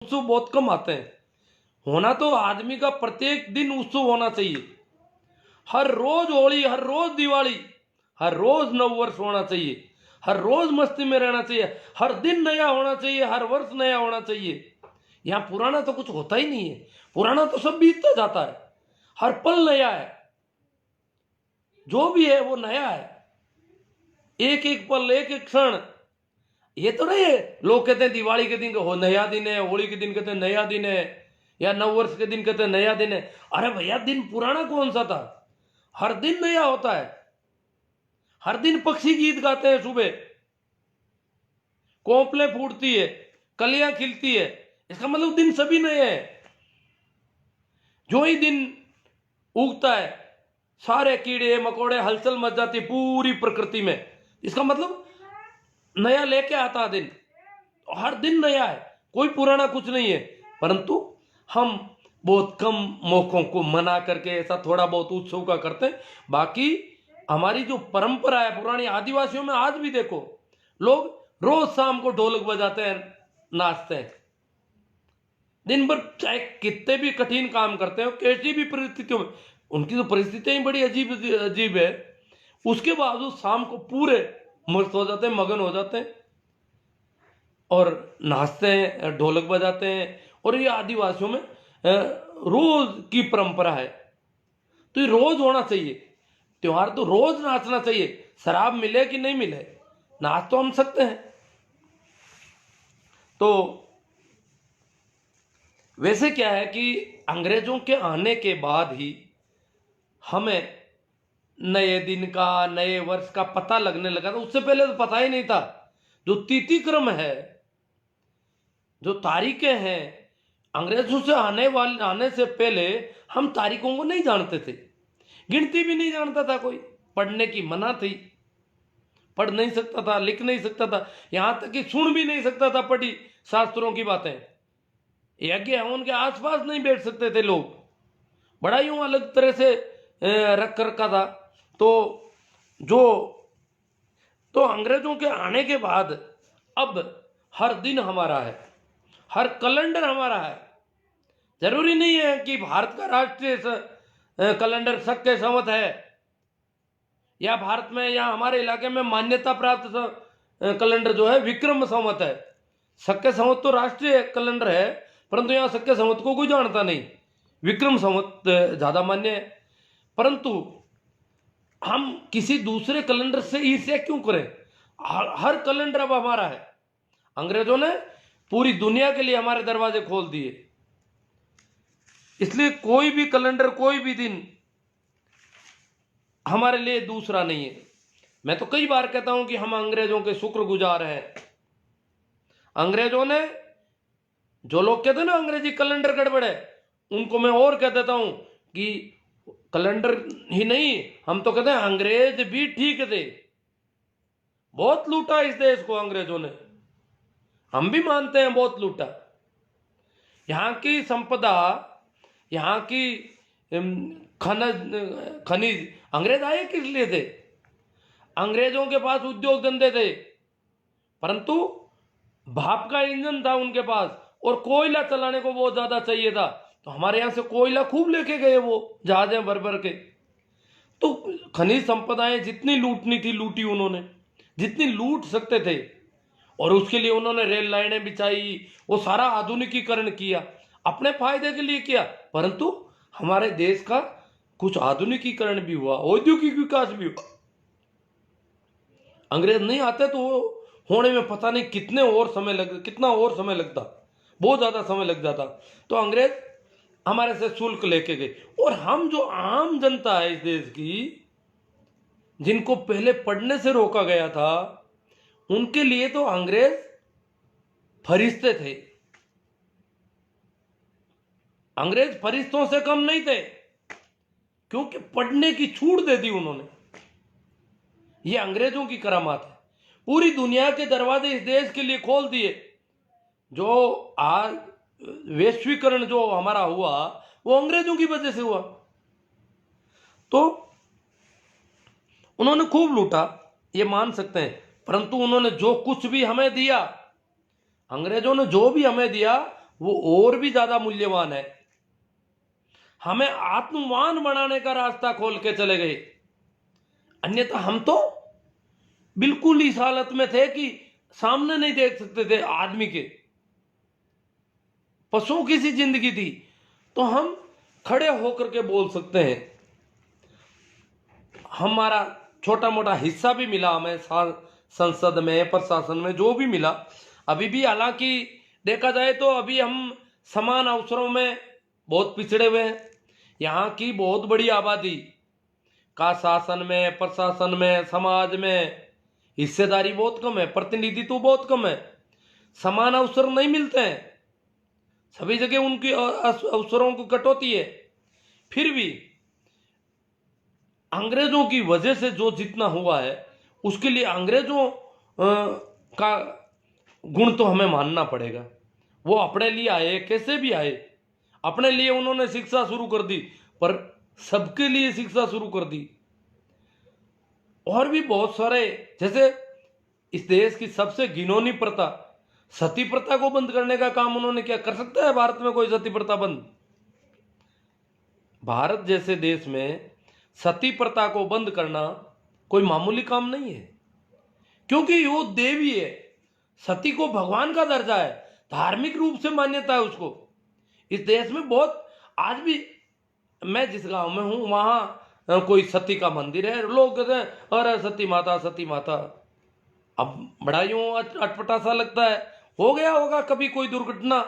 उत्सव बहुत कम आते हैं। होना तो आदमी का प्रत्येक दिन उत्सव होना चाहिए। हर रोज होली, हर रोज दिवाली, हर रोज नववर्ष होना चाहिए, हर रोज मस्ती में रहना चाहिए, हर दिन नया होना चाहिए, हर वर्ष नया होना चाहिए। यहाँ पुराना तो कुछ होता ही नहीं है, पुराना तो सब बीतता जाता है। हर पल नया है, जो भी है वो नया है, एक एक पल, एक एक क्षण। ये तो नहीं है लोग कहते हैं दिवाली के दिन हो नया दिन है, होली के दिन कहते हैं नया दिन है, या नववर्ष के दिन कहते हैं नया दिन है। अरे भैया, दिन पुराना कौन सा था? हर दिन नया होता है। हर दिन पक्षी गीत गाते हैं, सुबह कोपलें फूटती है, कलियां खिलती है, इसका मतलब दिन सभी नए हैं। जो ही दिन उगता है, सारे कीड़े मकोड़े हलचल मच जाती पूरी प्रकृति में, इसका मतलब नया लेके आता है दिन। हर दिन नया है, कोई पुराना कुछ नहीं है। परंतु हम बहुत कम मौकों को मना करके ऐसा थोड़ा बहुत उत्सव का करते हैं। बाकी हमारी जो परंपरा है पुरानी, आदिवासियों में आज भी देखो लोग रोज शाम को ढोलक बजाते हैं, नाचते हैं। दिन भर चाहे कितने भी कठिन काम करते हैं, कैसी भी परिस्थितियों में, उनकी तो परिस्थितियां ही बड़ी अजीब अजीब है, उसके बावजूद शाम को पूरे मस्त हो जाते हैं, मगन हो जाते हैं और नाचते हैं, ढोलक बजाते हैं। और ये आदिवासियों में रोज की परंपरा है। तो ये रोज होना चाहिए त्योहार, तो रोज नाचना चाहिए। शराब मिले कि नहीं मिले, नाच तो हम सकते हैं। तो वैसे क्या है कि अंग्रेजों के आने के बाद ही हमें नए दिन का, नए वर्ष का पता लगने लगा था। उससे पहले तो पता ही नहीं था। जो तिथि क्रम है, जो तारीखें हैं, अंग्रेजों से आने से पहले हम तारीखों को नहीं जानते थे। गिनती भी नहीं जानता था कोई, पढ़ने की मना थी, पढ़ नहीं सकता था, लिख नहीं सकता था, यहां तक कि सुन भी नहीं सकता था पढ़ी शास्त्रों की बातें। यज्ञ हवन के आसपास नहीं बैठ सकते थे लोग, बड़ा यूं अलग तरह से रख रखा था। तो जो तो अंग्रेजों के आने के बाद अब हर दिन हमारा है, हर कैलेंडर हमारा है। जरूरी नहीं है कि भारत का राष्ट्रीय कैलेंडर शक्य संवत है, या भारत में या हमारे इलाके में मान्यता प्राप्त कैलेंडर जो है विक्रम संवत है। शक्य संवत तो राष्ट्रीय कैलेंडर है, परंतु यहाँ शक्य संवत को कोई जानता नहीं, विक्रम संवत ज्यादा मान्य है। परंतु हम किसी दूसरे कैलेंडर से ईर्ष्या क्यों करें? हर कैलेंडर अब हमारा है। अंग्रेजों ने पूरी दुनिया के लिए हमारे दरवाजे खोल दिए, इसलिए कोई भी कैलेंडर, कोई भी दिन हमारे लिए दूसरा नहीं है। मैं तो कई बार कहता हूं कि हम अंग्रेजों के शुक्रगुजार हैं। अंग्रेजों ने, जो लोग कहते हैं ना अंग्रेजी कैलेंडर गड़बड़ है, उनको मैं और कह देता हूं कि कैलेंडर ही नहीं, हम तो कहते हैं अंग्रेज भी ठीक थे। बहुत लूटा इस देश को अंग्रेजों ने, हम भी मानते हैं बहुत लूटा। यहां की संपदा, यहां की खनिज अंग्रेज आए किस लिए थे? अंग्रेजों के पास उद्योग धंधे थे, परंतु भाप का इंजन था उनके पास, और कोयला चलाने को बहुत ज्यादा चाहिए था। तो हमारे यहां से कोयला खूब लेके गए, वो जहाजें भर भर के। तो खनिज संपदाएं जितनी लूटनी थी लूटी उन्होंने, जितनी लूट सकते थे। और उसके लिए उन्होंने रेल लाइनें बिछाई, वो सारा आधुनिकीकरण किया, अपने फायदे के लिए किया। परंतु हमारे देश का कुछ आधुनिकीकरण भी हुआ, औद्योगिक विकास भी हुआ। अंग्रेज नहीं आते तो होने में पता नहीं कितना और समय लगता, बहुत ज्यादा समय लग जाता। तो अंग्रेज हमारे से शुल्क लेके गए। और हम जो आम जनता है इस देश की, जिनको पहले पढ़ने से रोका गया था, उनके लिए तो अंग्रेज फरिश्ते थे। अंग्रेज फरिश्तों से कम नहीं थे, क्योंकि पढ़ने की छूट दे दी उन्होंने। ये अंग्रेजों की करामात है। पूरी दुनिया के दरवाजे इस देश के लिए खोल दिए। जो आज वैश्वीकरण जो हमारा हुआ, वो अंग्रेजों की वजह से हुआ। तो उन्होंने खूब लूटा, ये मान सकते हैं। परंतु उन्होंने जो कुछ भी हमें दिया, अंग्रेजों ने जो भी हमें दिया, वो और भी ज्यादा मूल्यवान है। हमें आत्मवान बनाने का रास्ता खोल के चले गए, अन्यथा हम तो बिल्कुल इस हालत में थे कि सामने नहीं देख सकते थे आदमी के। पशुओं की सी जिंदगी थी, तो हम खड़े होकर के बोल सकते हैं। हमारा छोटा मोटा हिस्सा भी मिला हमें संसद में, प्रशासन में, जो भी मिला। अभी भी हालांकि देखा जाए तो अभी हम समान अवसरों में बहुत पिछड़े हुए हैं। यहाँ की बहुत बड़ी आबादी का शासन में, प्रशासन में, समाज में हिस्सेदारी बहुत कम है, प्रतिनिधित्व बहुत कम है, समान अवसर नहीं मिलते हैं, सभी जगह उनकी अवसरों को कटौती है। फिर भी अंग्रेजों की वजह से जो जितना हुआ है, उसके लिए अंग्रेजों का गुण तो हमें मानना पड़ेगा। वो अपने लिए आए, कैसे भी आए, अपने लिए उन्होंने शिक्षा शुरू कर दी, पर सबके लिए शिक्षा शुरू कर दी। और भी बहुत सारे, जैसे इस देश की सबसे घिनौनी प्रथा सती प्रथा को बंद करने का काम उन्होंने किया। कर सकता है भारत में कोई सती प्रथा बंद? भारत जैसे देश में सती प्रथा को बंद करना कोई मामूली काम नहीं है, क्योंकि वो देवी है। सती को भगवान का दर्जा है, धार्मिक रूप से मान्यता है उसको। इस देश में बहुत, आज भी मैं जिस गांव में हूं वहां कोई सती का मंदिर है, लोग कहते हैं अरे सती माता, सती माता। अब बड़ा यूं अटपटा सा लगता है, हो गया होगा कभी कोई दुर्घटना।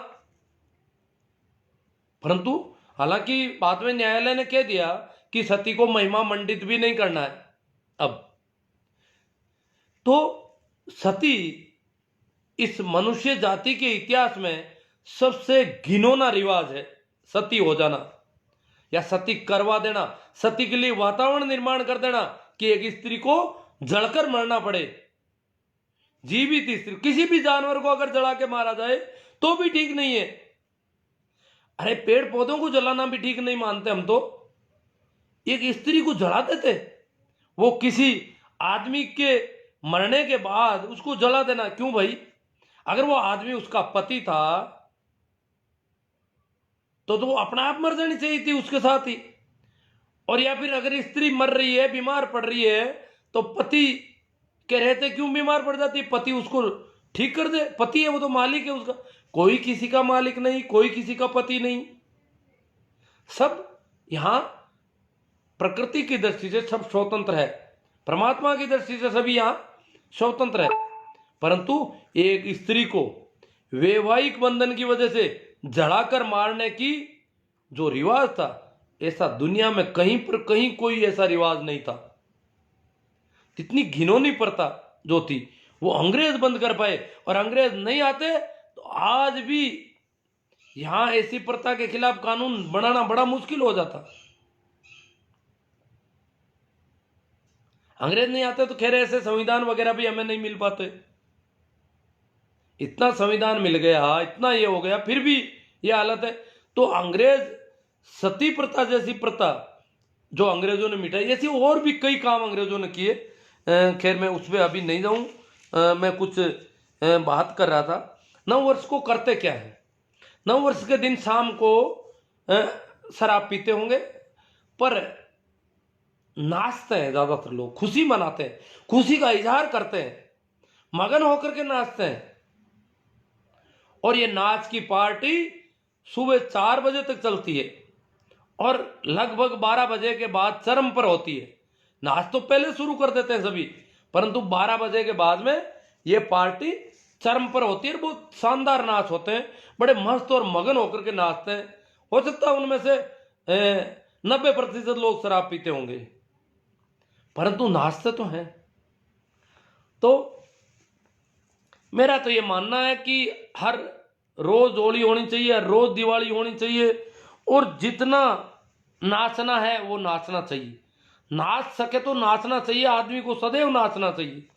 परंतु हालांकि बाद में न्यायालय ने कह दिया कि सती को महिमा मंडित भी नहीं करना है। अब तो सती इस मनुष्य जाति के इतिहास में सबसे घिनौना रिवाज है, सती हो जाना या सती करवा देना, सती के लिए वातावरण निर्माण कर देना कि एक स्त्री को जलकर मरना पड़े। जीवित स्त्री, किसी भी जानवर को अगर जला के मारा जाए तो भी ठीक नहीं है। अरे पेड़ पौधों को जलाना भी ठीक नहीं मानते हम तो, एक स्त्री को जला देते। वो किसी आदमी के मरने के बाद उसको जला देना क्यों भाई? अगर वो आदमी उसका पति था तो वो अपना आप मर जानी चाहिए थी उसके साथ ही। और या फिर अगर स्त्री मर रही है, बीमार पड़ रही है, तो पति के रहते क्यों बीमार पड़ जाती है? पति उसको ठीक कर दे, पति है वो तो मालिक है उसका। कोई किसी का मालिक नहीं, कोई किसी का पति नहीं। सब यहां प्रकृति की दृष्टि से सब स्वतंत्र है, परमात्मा की दृष्टि से सभी यहां स्वतंत्र है। परंतु एक स्त्री को वैवाहिक बंधन की वजह से जलाकर मारने की जो रिवाज था, ऐसा दुनिया में कहीं पर कहीं कोई ऐसा रिवाज नहीं था। इतनी घिनौनी प्रथा जो थी वो अंग्रेज बंद कर पाए, और अंग्रेज नहीं आते तो आज भी यहां ऐसी प्रथा के खिलाफ कानून बनाना बड़ा मुश्किल हो जाता। अंग्रेज नहीं आते तो खैर ऐसे संविधान वगैरह भी हमें नहीं मिल पाते। इतना संविधान मिल गया, इतना ये हो गया, फिर भी ये हालत है। तो अंग्रेज सती प्रथा जैसी प्रथा जो अंग्रेजों ने मिटाई, ऐसी और भी कई काम अंग्रेजों ने किए। खैर मैं उस पर अभी नहीं जाऊं। मैं कुछ बात कर रहा था, 9 वर्ष को करते क्या है। 9 वर्ष के दिन शाम को शराब पीते होंगे, पर नाचते हैं ज्यादातर लोग, खुशी मनाते हैं, खुशी का इजहार करते हैं, मगन होकर के नाचते हैं। और ये नाच की पार्टी सुबह 4 बजे तक चलती है और लगभग 12 बजे के बाद चरम पर होती है। नाच तो पहले शुरू कर देते हैं सभी, परंतु 12 बजे के बाद में ये पार्टी चरम पर होती है। बहुत शानदार नाच होते हैं, बड़े मस्त और मगन होकर के नाचते हैं। हो सकता है उनमें से 90% लोग शराब पीते होंगे, परंतु नाचते तो हैं। तो मेरा तो ये मानना है कि हर रोज होली होनी चाहिए, हर रोज दिवाली होनी चाहिए, और जितना नाचना है वो नाचना चाहिए। नाच सके तो नाचना चाहिए, आदमी को सदैव नाचना चाहिए।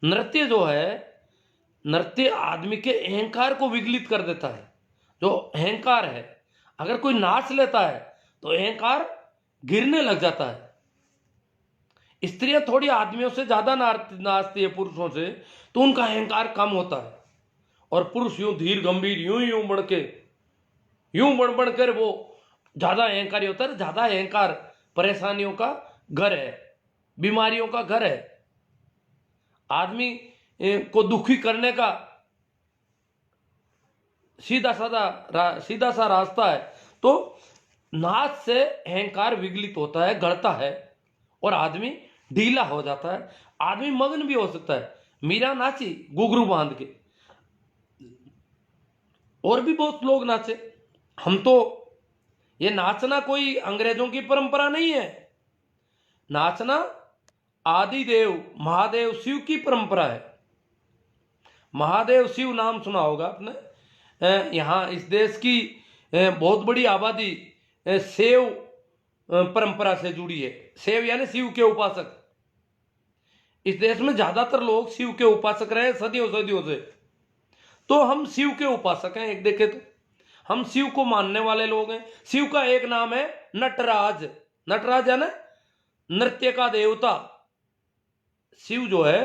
नृत्य जो है, नृत्य आदमी के अहंकार को विगलित कर देता है। जो अहंकार है, अगर कोई नाच लेता है तो अहंकार गिरने लग जाता है। स्त्रियां थोड़ी आदमियों से ज्यादा नाचती है पुरुषों से, तो उनका अहंकार कम होता है और पुरुष यूं धीर गंभीर यूं यूं बढ़ के यूं बढ़ कर वो ज्यादा अहंकारी होता है। ज्यादा अहंकार परेशानियों का घर है, बीमारियों का घर है, आदमी को दुखी करने का सीधा सा रास्ता है। तो नाच से अहंकार विगलित होता है, गढ़ता है और आदमी ढीला हो जाता है, आदमी मग्न भी हो सकता है। मीरा नाची घुंघरू बांध के, और भी बहुत लोग नाचे। हम तो ये नाचना कोई अंग्रेजों की परंपरा नहीं है, नाचना आदिदेव महादेव शिव की परंपरा है। महादेव शिव नाम सुना होगा आपने। यहाँ इस देश की बहुत बड़ी आबादी शैव परंपरा से जुड़ी है। शैव यानी शिव के उपासक। इस देश में ज्यादातर लोग शिव के उपासक रहे सदियों सदियों से। तो हम शिव के उपासक हैं। एक देखे तो हम शिव को मानने वाले लोग हैं। शिव का एक नाम है नटराज। नटराज यानी नृत्य का देवता। शिव जो है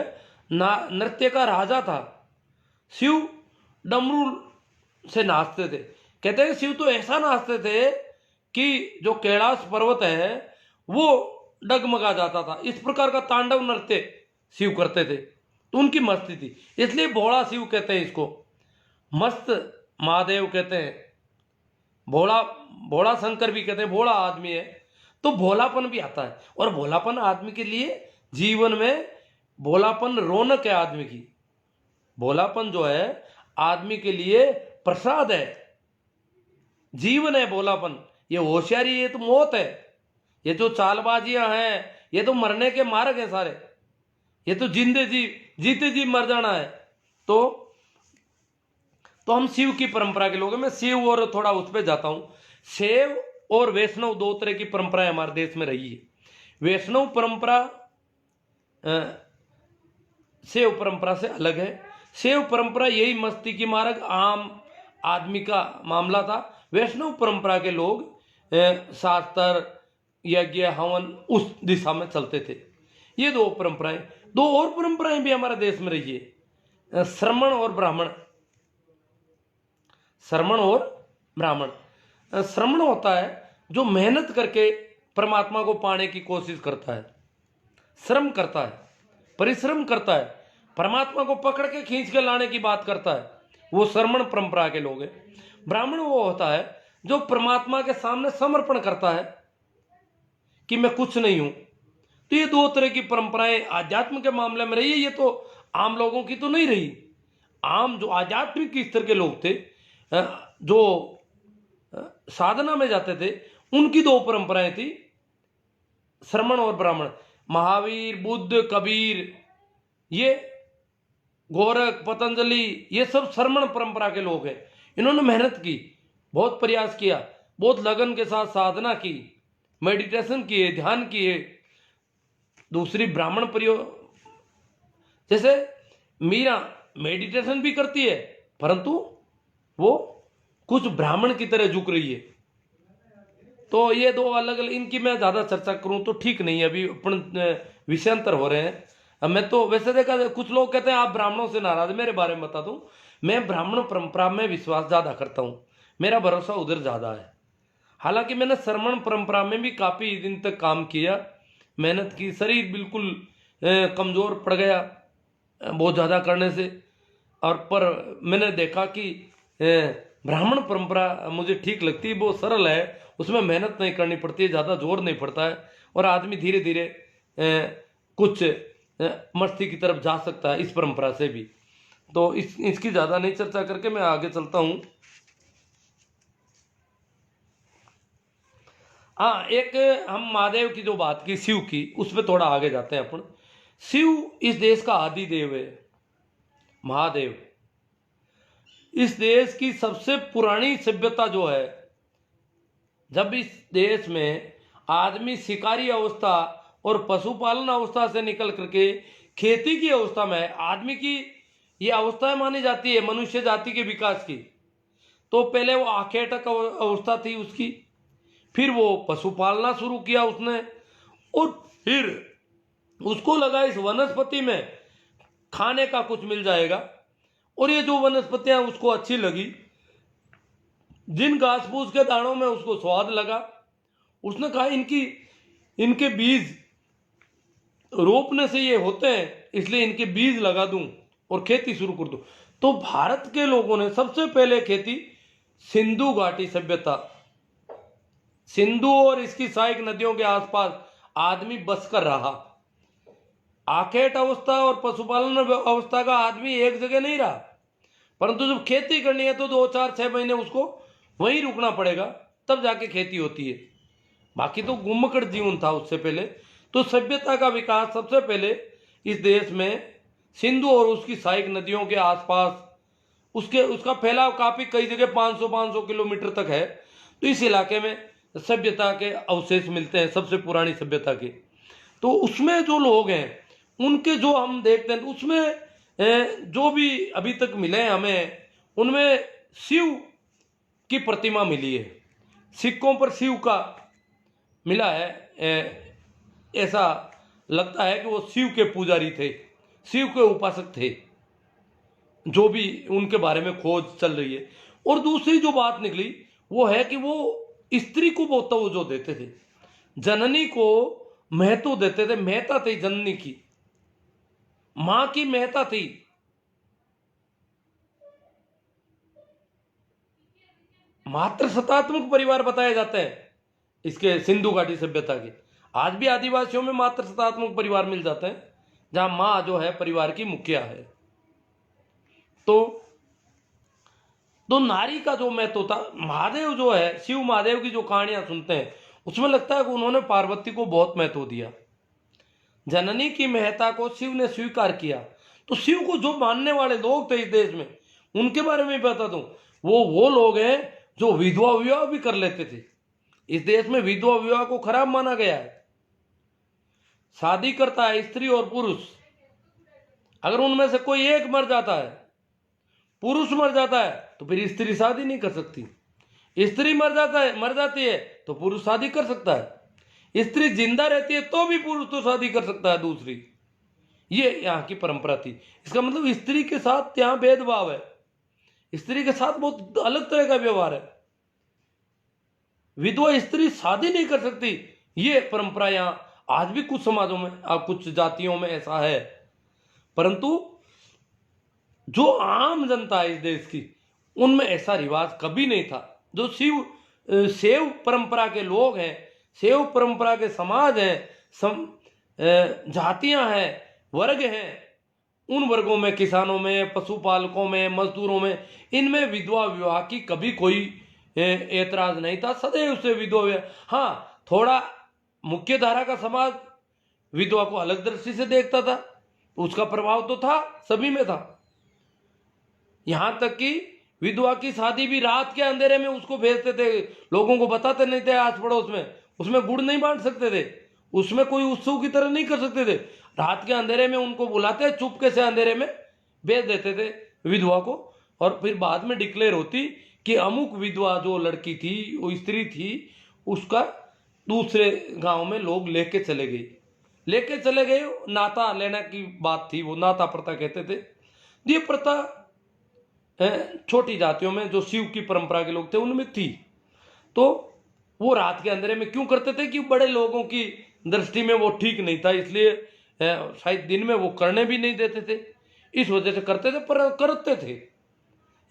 नृत्य का राजा था। शिव डमरू से नाचते थे। कहते हैं शिव तो ऐसा नाचते थे कि जो कैलाश पर्वत है वो डगमगा जाता था। इस प्रकार का तांडव नृत्य शिव करते थे। तो उनकी मस्ती थी, इसलिए भोला शिव कहते हैं इसको। मस्त महादेव कहते हैं, भोला शंकर भी कहते हैं। भोला आदमी है तो भोलापन भी आता है। और भोलापन आदमी के लिए जीवन में भोलापन रौनक है आदमी की। भोलापन जो है आदमी के लिए प्रसाद है, जीवन है भोलापन। ये होशियारी, ये तो मौत है। ये जो चालबाजियां हैं ये तो मरने के मार्ग है सारे। ये तो जीते जी मर जाना है। तो हम शिव की परंपरा के लोग हैं। मैं शिव और थोड़ा उस पर जाता हूं। शैव और वैष्णव दो तरह की परंपराएं हमारे देश में रही है। वैष्णव परंपरा शैव परंपरा से अलग है। शैव परंपरा यही मस्ती की मार्ग आम आदमी का मामला था। वैष्णव परंपरा के लोग शास्त्र यज्ञ हवन उस दिशा में चलते थे। ये दो परंपराएं। दो और परंपराएं भी हमारे देश में रही है, श्रमण और ब्राह्मण। श्रमण और ब्राह्मण। श्रमण होता है जो मेहनत करके परमात्मा को पाने की कोशिश करता है, श्रम करता है, परिश्रम करता है, परमात्मा को पकड़ के खींच के लाने की बात करता है, वो श्रमण परंपरा के लोग हैं। ब्राह्मण वो होता है जो परमात्मा के सामने समर्पण करता है कि मैं कुछ नहीं हूं। तो ये दो तरह की परंपराएं आध्यात्म के मामले में रही है। ये तो आम लोगों की तो नहीं रही। आम जो आध्यात्मिक स्तर के लोग थे, जो साधना में जाते थे, उनकी दो परंपराएं थी, श्रमण और ब्राह्मण। महावीर, बुद्ध, कबीर, ये गोरख, पतंजलि, ये सब श्रमण परंपरा के लोग हैं। इन्होंने मेहनत की, बहुत प्रयास किया, बहुत लगन के साथ साधना की, मेडिटेशन किए, ध्यान किए। दूसरी ब्राह्मण प्रयोग, जैसे मीरा मेडिटेशन भी करती है परंतु वो कुछ ब्राह्मण की तरह झुक रही है। तो ये दो अलग अलग, इनकी मैं ज्यादा चर्चा करूं तो ठीक नहीं है, अभी अपन विषयांतर हो रहे हैं। अब मैं तो वैसे देखा, कुछ लोग कहते हैं आप ब्राह्मणों से नाराज। मेरे बारे में बता दूं, मैं ब्राह्मण परंपरा में विश्वास ज्यादा करता हूं, मेरा भरोसा उधर ज्यादा है। हालांकि मैंने श्रमण परंपरा में भी काफी दिन तक काम किया, मेहनत की, शरीर बिल्कुल कमजोर पड़ गया बहुत ज्यादा करने से। और पर मैंने देखा कि ब्राह्मण परंपरा मुझे ठीक लगती है। वो सरल है, उसमें मेहनत नहीं करनी पड़ती है, ज्यादा जोर नहीं पड़ता है, और आदमी धीरे धीरे कुछ मस्ती की तरफ जा सकता है इस परंपरा से भी। तो इसकी ज्यादा नहीं चर्चा करके मैं आगे चलता हूं। हाँ, एक हम महादेव की जो बात की, शिव की, उस पर थोड़ा आगे जाते हैं अपन। शिव इस देश का आदि देव है। महादेव इस देश की सबसे पुरानी सभ्यता जो है, जब इस देश में आदमी शिकारी अवस्था और पशुपालन अवस्था से निकल करके खेती की अवस्था में है, आदमी की ये अवस्था मानी जाती है मनुष्य जाति के विकास की। तो पहले वो आखेटक अवस्था थी उसकी, फिर वो पशुपालना शुरू किया उसने, और फिर उसको लगा इस वनस्पति में खाने का कुछ मिल जाएगा, और ये जो वनस्पतियां उसको अच्छी लगी, जिन घास फूस के दानों में उसको स्वाद लगा, उसने कहा इनके बीज रोपने से ये होते हैं, इसलिए इनके बीज लगा दूं और खेती शुरू कर दूं। तो भारत के लोगों ने सबसे पहले खेती सिंधु घाटी सभ्यता, सिंधु और इसकी सहायक नदियों के आसपास आदमी बसकर रहा। आखेट अवस्था और पशुपालन अवस्था का आदमी एक जगह नहीं रहा, परंतु जब खेती करनी है तो 2, 4, 6 महीने उसको वहीं रुकना पड़ेगा, तब जाके खेती होती है। बाकी तो गुम्मकड़ जीवन था उससे पहले। तो सभ्यता का विकास सबसे पहले इस देश में सिंधु और उसकी सहायक नदियों के आसपास, उसका फैलाव काफी कई जगह 500 किलोमीटर तक है। तो इस इलाके में सभ्यता के अवशेष मिलते हैं, सबसे पुरानी सभ्यता के। तो उसमें जो लोग हैं उनके जो हम देखते हैं, उसमें जो भी अभी तक मिले हैं हमें, उनमें शिव की प्रतिमा मिली है। सिक्कों पर शिव का मिला है। ऐसा लगता है कि वो शिव के पुजारी थे, शिव के उपासक थे, जो भी उनके बारे में खोज चल रही है। और दूसरी जो बात निकली वो है कि वो स्त्री को बहुत तवज्जो देते थे, जननी को महत्व देते थे। महत्ता थी जननी की, मां की महत्ता थी। मात्र सत्तात्मक परिवार बताए जाते हैं इसके सिंधु घाटी सभ्यता के। आज भी आदिवासियों में मात्र सत्तात्मक परिवार मिल जाते हैं, जहां मां जो है परिवार की मुखिया है। तो नारी का जो महत्व था, महादेव जो है, शिव महादेव की जो कहानियां सुनते हैं उसमें लगता है कि उन्होंने पार्वती को बहुत महत्व दिया। जननी की महत्ता को शिव ने स्वीकार किया। तो शिव को जो मानने वाले लोग थे इस देश में, उनके बारे में बता दूं, वो लोग हैं जो विधवा विवाह भी कर लेते थे। इस देश में विधवा विवाह को खराब माना गया है। शादी करता है स्त्री और पुरुष, अगर उनमें से कोई एक मर जाता है, पुरुष मर जाता है, तो फिर स्त्री शादी नहीं कर सकती। स्त्री मर जाती है तो पुरुष शादी कर सकता है। स्त्री जिंदा रहती है तो भी पुरुष तो शादी कर सकता है दूसरी। ये यहाँ की परंपरा थी। इसका मतलब स्त्री के साथ यहाँ भेदभाव है, स्त्री के साथ बहुत अलग तरह का व्यवहार है। विधवा स्त्री शादी नहीं कर सकती, ये परंपरा यहाँ आज भी कुछ समाजों में, कुछ जातियों में ऐसा है। परंतु जो आम जनता है इस देश की, उनमें ऐसा रिवाज कभी नहीं था। जो शैव परंपरा के लोग हैं, शैव परंपरा के समाज हैं, जातियां हैं, वर्ग हैं, उन वर्गों में, किसानों में, पशुपालकों में, मजदूरों में, इनमें विधवा विवाह की कभी कोई ऐतराज नहीं था। सदैव से विधवा विवाह, हाँ, थोड़ा मुख्य धारा का समाज विधवा को अलग दृष्टि से देखता था, उसका प्रभाव तो था, सभी में था। यहां तक कि विधवा की शादी भी रात के अंधेरे में उसको भेजते थे, लोगों को बताते नहीं थे आस पड़ोस में। उसमें गुड़ नहीं बांट सकते थे, उसमें कोई उत्सव की तरह नहीं कर सकते थे। रात के अंधेरे में उनको बुलाते, चुपके से अंधेरे में भेज देते थे विधवा को, और फिर बाद में डिक्लेयर होती कि अमुक विधवा जो लड़की थी, वो स्त्री थी, उसका दूसरे गांव में लोग लेके चले गए। नाता लेना की बात थी, वो नाता प्रथा कहते थे। ये प्रथा छोटी जातियों में, जो शिव की परंपरा के लोग थे, उनमें थी। तो वो रात के अंधेरे में क्यों करते थे? कि बड़े लोगों की दृष्टि में वो ठीक नहीं था, इसलिए शायद दिन में वो करने भी नहीं देते थे, इस वजह से करते थे, पर करते थे।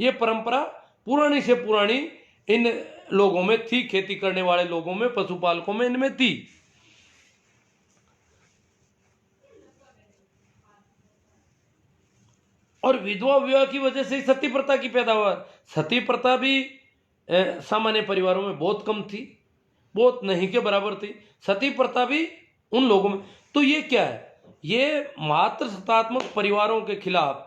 ये परंपरा पुरानी से पुरानी इन लोगों में थी, खेती करने वाले लोगों में, पशुपालकों में, इनमें थी। और विधवा विवाह की वजह से सती प्रथा की पैदावार, सती प्रथा भी सामान्य परिवारों में बहुत कम थी, बहुत नहीं के बराबर थी। सती प्रथा भी उन लोगों में। तो ये क्या है? ये मात्र सत्तात्मक परिवारों के खिलाफ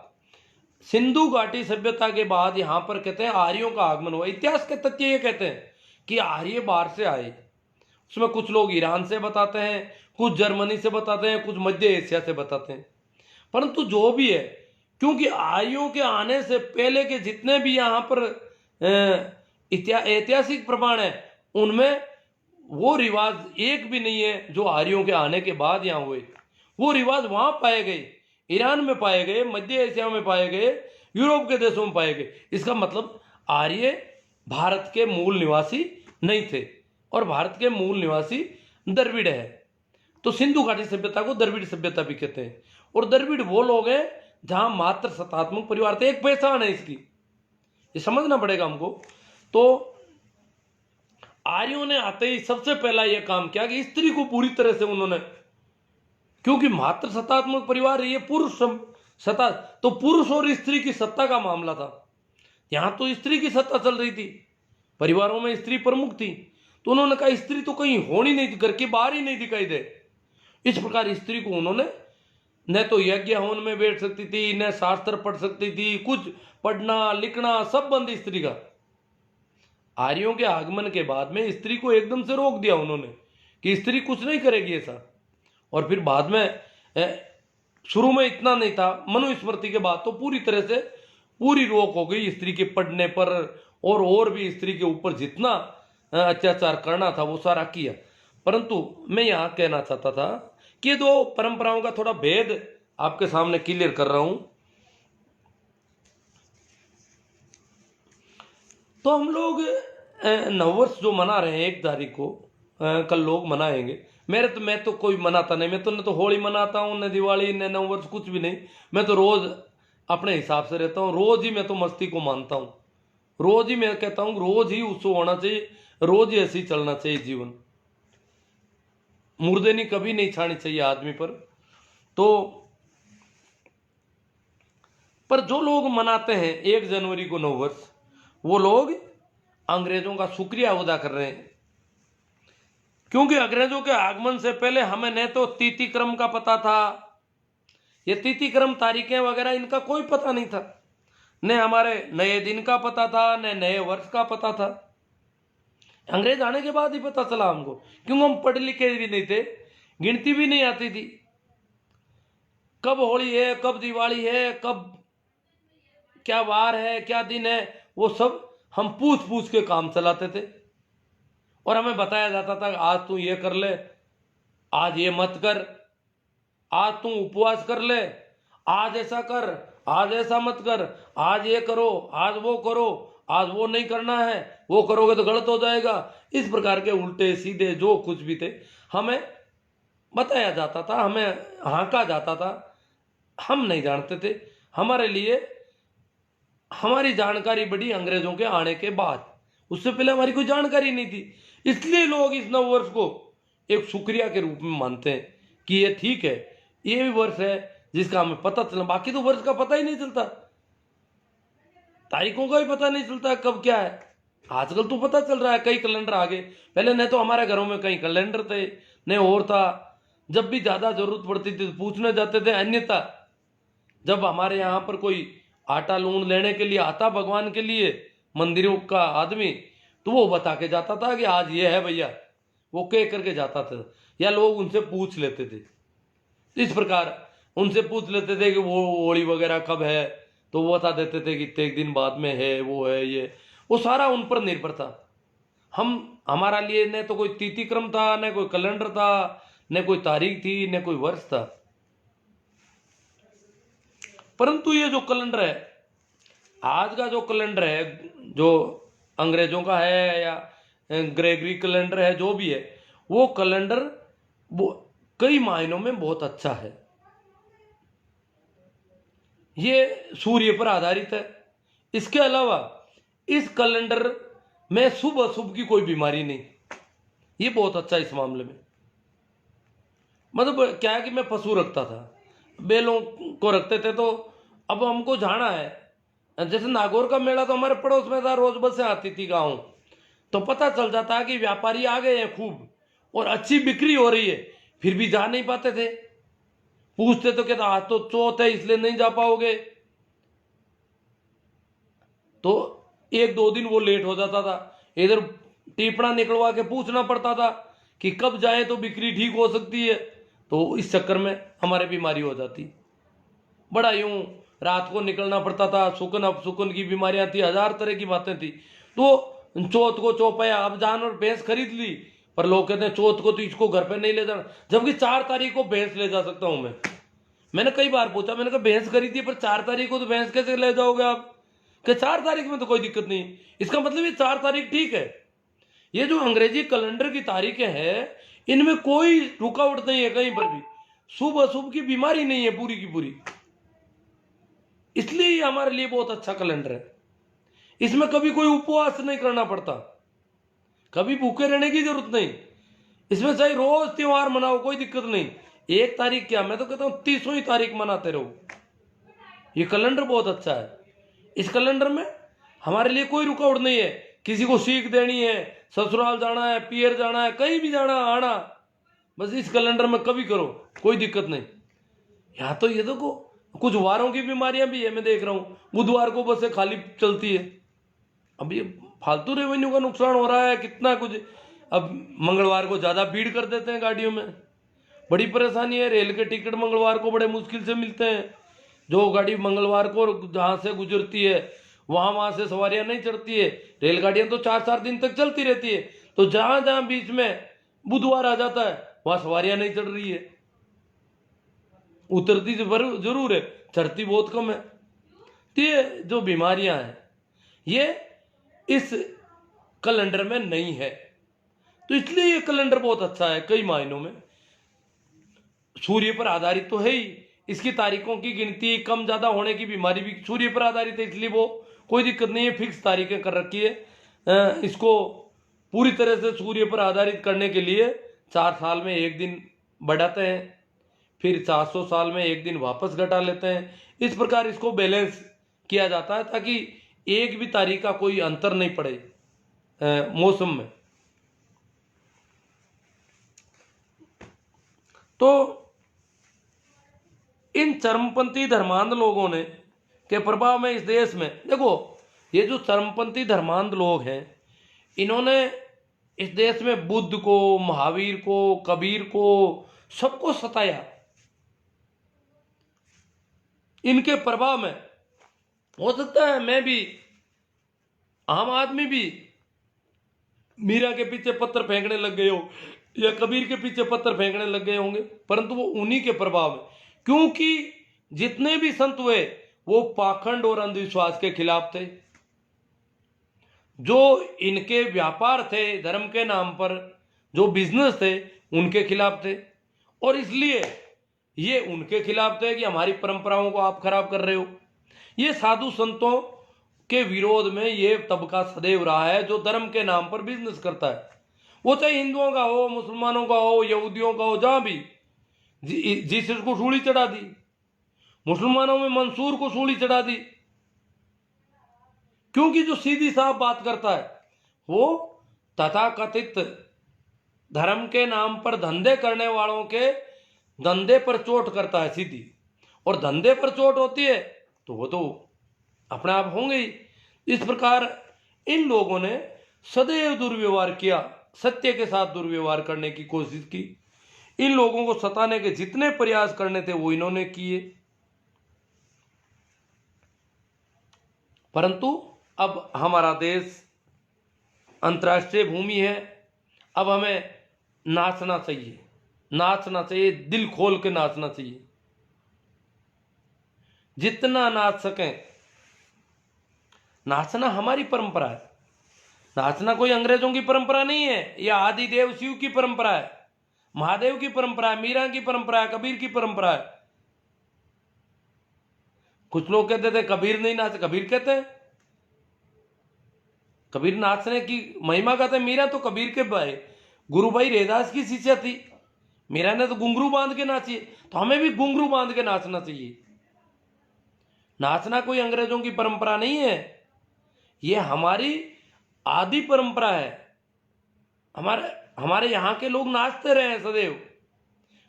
सिंधु घाटी सभ्यता के बाद यहां पर कहते हैं आर्यों का आगमन हुआ। इतिहास के तथ्य ये कहते हैं कि आर्य बाहर से आए। उसमें कुछ लोग ईरान से बताते हैं, कुछ जर्मनी से बताते हैं, कुछ मध्य एशिया से बताते हैं। परंतु जो भी है, क्योंकि आर्यों के आने से पहले के जितने भी यहाँ पर ऐतिहासिक प्रमाण है, उनमें वो रिवाज एक भी नहीं है जो आर्यों के आने के बाद यहाँ हुए। वो रिवाज वहां पाए गए, ईरान में पाए गए, मध्य एशिया में पाए गए, यूरोप के देशों में पाए गए। इसका मतलब आर्य भारत के मूल निवासी नहीं थे, और भारत के मूल निवासी द्रविड़ है। तो सिंधु घाटी सभ्यता को द्रविड़ सभ्यता भी कहते हैं। और द्रविड़ वो लोग हैं जहां मात्र सत्तात्मक परिवार थे। एक पहचान है इसकी, ये समझना पड़ेगा हमको। तो आर्यों ने आते ही सबसे पहला यह काम किया कि स्त्री को पूरी तरह से उन्होंने, क्योंकि मात्र सत्तात्मक परिवार ये पुरुष सत्ता, तो पुरुष और स्त्री की सत्ता का मामला था। यहां तो स्त्री की सत्ता चल रही थी, परिवारों में स्त्री प्रमुख थी, तो उन्होंने कहा स्त्री तो कहीं होनी नहीं थी, घर के बाहर ही नहीं दिखाई दे। इस प्रकार स्त्री को उन्होंने न तो यज्ञ हवन में बैठ सकती थी, न शास्त्र पढ़ सकती थी, कुछ पढ़ना लिखना सब बंद स्त्री का। आर्यों के आगमन के बाद में स्त्री को एकदम से रोक दिया उन्होंने कि स्त्री कुछ नहीं करेगी ऐसा। और फिर बाद में शुरू में इतना नहीं था, मनुस्मृति के बाद तो पूरी तरह से पूरी रोक हो गई स्त्री के पढ़ने पर, और भी स्त्री के ऊपर जितना अत्याचार करना था वो सारा किया। परंतु मैं यहाँ कहना चाहता था कि दो परंपराओं का थोड़ा भेद आपके सामने क्लियर कर रहा हूं। तो हम लोग नववर्ष जो मना रहे हैं 1 तारीख को, कल लोग मनाएंगे। मैं तो कोई मनाता नहीं, मैं तो न तो होली मनाता हूँ, न दिवाली, न नववर्ष, कुछ भी नहीं। मैं तो रोज अपने हिसाब से रहता हूँ, रोज ही मैं तो मस्ती को मानता हूँ, रोज ही मैं कहता हूँ रोज ही उत्सव होना चाहिए, रोज ही ऐसे ही चलना चाहिए जीवन। मुर्देनी कभी नहीं छानी चाहिए आदमी पर। तो पर जो लोग मनाते हैं 1 जनवरी को नववर्ष, वो लोग अंग्रेजों का शुक्रिया अदा कर रहे हैं, क्योंकि अंग्रेजों के आगमन से पहले हमें न तो तिथि क्रम का पता था, ये तिथि क्रम तारीखें वगैरह इनका कोई पता नहीं था, न हमारे नए दिन का पता था, न नए वर्ष का पता था। अंग्रेज आने के बाद ही पता चला हमको, क्योंकि हम पढ़े लिखे भी नहीं थे, गिनती भी नहीं आती थी, कब होली है, कब दिवाली है, कब क्या वार है, क्या दिन है, वो सब हम पूछ पूछ के काम चलाते थे। और हमें बताया जाता था आज तू ये कर ले, आज ये मत कर, आज तू उपवास कर ले, आज ऐसा कर, आज ऐसा मत कर, आज ये करो, आज वो करो, आज वो नहीं करना है, वो करोगे तो गलत हो जाएगा। इस प्रकार के उल्टे सीधे जो कुछ भी थे हमें बताया जाता था, हमें हाँका जाता था, हम नहीं जानते थे। हमारे लिए हमारी जानकारी बढ़ी अंग्रेजों के आने के बाद, उससे पहले हमारी कोई जानकारी नहीं थी। इसलिए लोग इस नववर्ष को एक शुक्रिया के रूप में मानते हैं कि ये ठीक है, ये भी वर्ष है जिसका हमें पता चला। बाकी तो वर्ष का पता ही नहीं चलता, तारीखों का भी पता नहीं चलता कब क्या है। आजकल तो पता चल रहा है, कई कैलेंडर आ गए। पहले न तो हमारे घरों में कई कैलेंडर थे, न और था। जब भी ज्यादा जरूरत पड़ती थी तो पूछने जाते थे। अन्यथा जब हमारे यहाँ पर कोई आटा लूण लेने के लिए आता भगवान के लिए मंदिरों का आदमी, तो वो बता के जाता था कि आज ये है भैया, वो कह करके जाता था, या लोग उनसे पूछ लेते थे। इस प्रकार उनसे पूछ लेते थे कि वो होली वगैरह कब है, तो वो बता देते थे कि 1 दिन बाद में है, वो है, ये वो सारा उन पर निर्भर था। हमारा लिए न तो कोई तिथि क्रम था, न कोई कैलेंडर था, न कोई तारीख थी, न कोई वर्ष था। परंतु ये जो कैलेंडर है, आज का जो कैलेंडर है, जो अंग्रेजों का है या ग्रेगरी कैलेंडर है, जो भी है, वो कैलेंडर कई मायनों में बहुत अच्छा है। ये सूर्य पर आधारित है। इसके अलावा इस कैलेंडर में शुभ अशुभ की कोई बीमारी नहीं, ये बहुत अच्छा इस मामले में। मतलब क्या है कि मैं पशु रखता था, बैलों को रखते थे, तो अब हमको जाना है, जैसे नागौर का मेला तो हमारे पड़ोस में था, रोज बसें आती थी गाँव, तो पता चल जाता है कि व्यापारी आ गए हैं खूब और अच्छी बिक्री हो रही है, फिर भी जा नहीं पाते थे। पूछते तो कहता आज तो चौथ है इसलिए नहीं जा पाओगे, तो 1-2 दिन वो लेट हो जाता था। इधर टीपड़ा निकलवा के पूछना पड़ता था कि कब जाए तो बिक्री ठीक हो सकती है, तो इस चक्कर में हमारे बीमारी हो जाती। बड़ा यूं रात को निकलना पड़ता था, सुकन अपसुकन की बीमारियां थी, 1000 तरह की बातें थी। तो चौथ को चौपाया, अब जानवर भैंस खरीद ली, पर लोग कहते हैं चौथ को तो इसको घर पे नहीं ले जाना, जबकि 4 तारीख को भैंस ले जा सकता हूं मैं, मैंने कई बार पूछा, मैंने कहा भैंस खरीदी पर 4 तारीख को तो भैंस कैसे ले जाओगे आप? कि 4 तारीख में तो कोई दिक्कत नहीं। इसका मतलब ये 4 तारीख ठीक है। ये जो अंग्रेजी कैलेंडर की तारीखें हैं, इनमें कोई रुकावट नहीं है कहीं पर भी, शुभ अशुभ की बीमारी नहीं है पूरी की पूरी। इसलिए ये हमारे लिए बहुत अच्छा कैलेंडर है। इसमें कभी कोई उपवास नहीं करना पड़ता, कभी भूखे रहने की जरूरत नहीं। इसमें चाहे रोज त्योहार मनाओ, कोई दिक्कत नहीं। 1 तारीख क्या, मैं तो कहता हूं 30वीं तारीख मनाते रहो। ये कैलेंडर बहुत अच्छा है। इस कैलेंडर में हमारे लिए कोई रुकावट नहीं है। किसी को सीख देनी है, ससुराल जाना है, पियर जाना है, कहीं भी जाना आना, बस इस कैलेंडर में कभी करो, कोई दिक्कत नहीं। यहाँ तो ये देखो कुछ वारों की बीमारियां भी है, मैं देख रहा हूँ बुधवार को बसें खाली चलती है। अब ये फालतू रेवेन्यू का नुकसान हो रहा है कितना कुछ। अब मंगलवार को ज्यादा भीड़ कर देते हैं गाड़ियों में, बड़ी परेशानी है। रेल के टिकट मंगलवार को बड़े मुश्किल से मिलते हैं। जो गाड़ी मंगलवार को जहां से गुजरती है वहां से सवारियां नहीं चढ़ती है। रेलगाड़ियां तो 4-4 दिन तक चलती रहती है, तो जहां जहां बीच में बुधवार आ जाता है वहां सवारियां नहीं चढ़ रही है। उतरती जरूर है, चढ़ती बहुत कम है। तो ये जो बीमारियां हैं ये इस कैलेंडर में नहीं है, तो इसलिए ये कैलेंडर बहुत अच्छा है कई मायनों में। सूर्य पर आधारित तो है ही, इसकी तारीखों की गिनती कम ज्यादा होने की बीमारी भी सूर्य पर आधारित है, इसलिए वो कोई दिक्कत नहीं है, फिक्स तारीखें कर रखी है। इसको पूरी तरह से सूर्य पर आधारित करने के लिए 4 साल में 1 दिन बढ़ाते हैं, फिर 400 साल में 1 दिन वापस घटा लेते हैं। इस प्रकार इसको बैलेंस किया जाता है ताकि एक भी तारीख का कोई अंतर नहीं पड़े मौसम में। तो इन चरमपंथी धर्मांध लोगों ने के प्रभाव में इस देश में देखो, ये जो चरमपंथी धर्मांध लोग हैं इन्होंने इस देश में बुद्ध को, महावीर को, कबीर को, सबको सताया। इनके प्रभाव में हो सकता है मैं भी, आम आदमी भी मीरा के पीछे पत्थर फेंकने लग गए हो या कबीर के पीछे पत्थर फेंकने लग गए होंगे, परंतु वो उन्हीं के प्रभाव में। क्योंकि जितने भी संत हुए वो पाखंड और अंधविश्वास के खिलाफ थे। जो इनके व्यापार थे धर्म के नाम पर, जो बिजनेस थे उनके खिलाफ थे, और इसलिए ये उनके खिलाफ थे कि हमारी परंपराओं को आप खराब कर रहे हो। ये साधु संतों के विरोध में ये तबका सदैव रहा है जो धर्म के नाम पर बिजनेस करता है। वो चाहे हिंदुओं का हो, मुसलमानों का हो, यहूदियों का हो, जहां भी जीसस को सूली चढ़ा दी, मुसलमानों में मंसूर को सूली चढ़ा दी। क्योंकि जो सीधी साफ बात करता है वो तथाकथित धर्म के नाम पर धंधे करने वालों के धंधे पर चोट करता है सीधी, और धंधे पर चोट होती है तो वो तो अपने आप होंगे ही। इस प्रकार इन लोगों ने सदैव दुर्व्यवहार किया, सत्य के साथ दुर्व्यवहार करने की कोशिश की। इन लोगों को सताने के जितने प्रयास करने थे वो इन्होंने किए, परंतु अब हमारा देश अंतर्राष्ट्रीय भूमि है। अब हमें नाचना चाहिए, नाचना चाहिए, दिल खोल के नाचना चाहिए, जितना नाच सकें। नाचना हमारी परंपरा है, नाचना कोई अंग्रेजों की परंपरा नहीं है। यह आदि देव शिव की परंपरा है, महादेव की परंपरा है, मीरा की परंपरा है, कबीर की परंपरा है। कुछ लोग कहते थे कबीर नहीं नाचे, कबीर कहते हैं कबीर नाचने की महिमा कहते हैं। मीरा तो कबीर के भाई गुरु भाई रैदास की शिष्या थी, मीरा ने तो घुंघरू बांध के नाची, तो हमें भी घुंघरू बांध के नाचना चाहिए। नाचना कोई अंग्रेजों की परंपरा नहीं है, यह हमारी आदि परंपरा है। हमारे यहां के लोग नाचते रहे हैं सदैव।